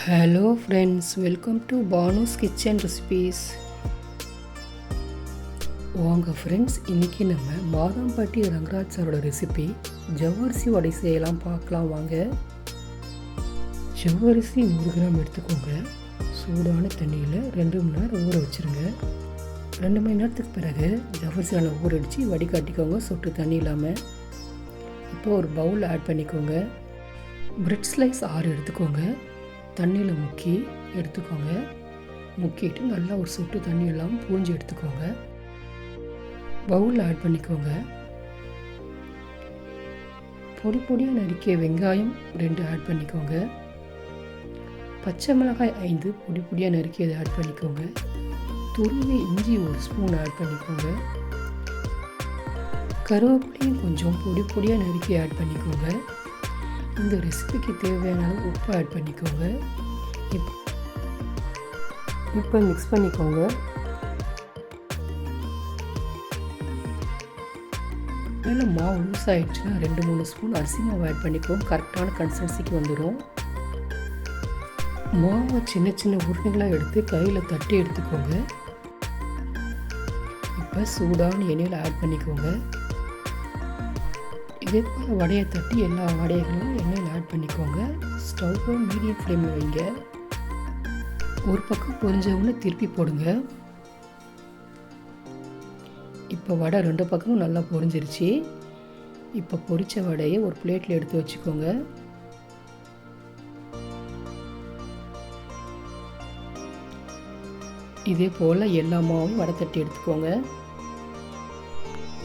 Hello friends, welcome to Banu's kitchen recipes. வாங்க friends, இன்றைக்கி நம்ம பாதாம்பட்டி ரங்கராஜ் சாரோட ரெசிபி ஜவ்வரிசி வடை செய்யலாம் பார்க்கலாம் வாங்க. ஜவ்வரிசி 100 கிராம் எடுத்துக்கோங்க. சூடான தண்ணியில் 2 மணி நேரம் ஊற வச்சுருங்க. 2 மணி நேரத்துக்கு பிறகு ஜவ்வரிசி நல்லா ஊறடிச்சு வடிகட்டிக்கோங்க, சொட்டு தண்ணி இல்லாமல். இப்போ ஒரு பவுல் ஆட் பண்ணிக்கோங்க. பிரெட் ஸ்லைஸ் 6 எடுத்துக்கோங்க. தண்ணியில் முக்கி எடுத்துக்கோங்க. முக்கிட்டு நல்லா ஒரு சொட்டு தண்ணி இல்லாமல் பூஞ்சி எடுத்துக்கோங்க. பவுலில் ஆட் பண்ணிக்கோங்க. பொடி பொடியாக நறுக்கிய வெங்காயம் 2 ஆட் பண்ணிக்கோங்க. பச்சை மிளகாய் 5 பொடி பொடியாக நறுக்கியதை ஆட் பண்ணிக்கோங்க. துருவிய இஞ்சி 1 ஸ்பூன் ஆட் பண்ணிக்கோங்க. கருவேப்பிலையும் கொஞ்சம் பொடி பொடியாக நறுக்கி ஆட் பண்ணிக்கோங்க. இந்த ரெசிபிக்கு தேவையான உப்பு ஆட் பண்ணிக்கோங்க. இப்போ மிக்ஸ் பண்ணிக்கோங்க. மேலே மாவு லூஸ் ஆகிடுச்சுன்னா 2-3 ஸ்பூன் அரிசி மாவு ஆட் பண்ணிக்கோங்க. கரெக்டான கன்சிஸ்டன்சிக்கு வந்துடும். மாவை சின்ன சின்ன உருண்டைகளாக எடுத்து கையில் தட்டி எடுத்துக்கோங்க. இப்போ சூடான எண்ணெயில் ஆட் பண்ணிக்கோங்க. இதே போல் வடையை தட்டி எல்லா வடைகளும் எண்ணெயில் ஆட் பண்ணிக்கோங்க. ஸ்டவ்வை மீடியம் ஃப்ளேமில் வைங்க. ஒரு பக்கம் பொரிஞ்சவொன்னே திருப்பி போடுங்க. இப்போ வடை 2 பக்கமும் நல்லா பொரிஞ்சிருச்சு. இப்போ பொரித்த வடையை ஒரு பிளேட்டில் எடுத்து வச்சுக்கோங்க. இதே போல் எல்லா மாவையும் வடை தட்டி எடுத்துக்கோங்க.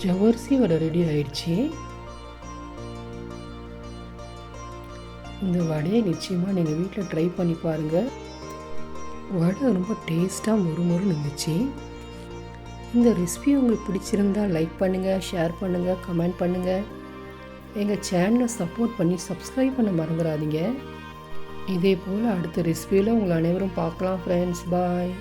ஜவ்வரிசி வடை ரெடி ஆயிடுச்சு. இந்த வடையை நிச்சயமாக நீங்கள் வீட்டில் ட்ரை பண்ணி பாருங்கள். வடை ரொம்ப டேஸ்ட்டாக மொறுமொறுன்னு இருந்துச்சு. இந்த ரெசிபி உங்களுக்கு பிடிச்சிருந்தால் லைக் பண்ணுங்கள், ஷேர் பண்ணுங்கள், கமெண்ட் பண்ணுங்கள். எங்கள் சேனலை சப்போர்ட் பண்ணி சப்ஸ்கிரைப் பண்ண மறந்துடாதீங்க. இதே போல் அடுத்த ரெசிபியில் உங்களை அனைவரும் பார்க்கலாம் ஃப்ரெண்ட்ஸ். பாய்.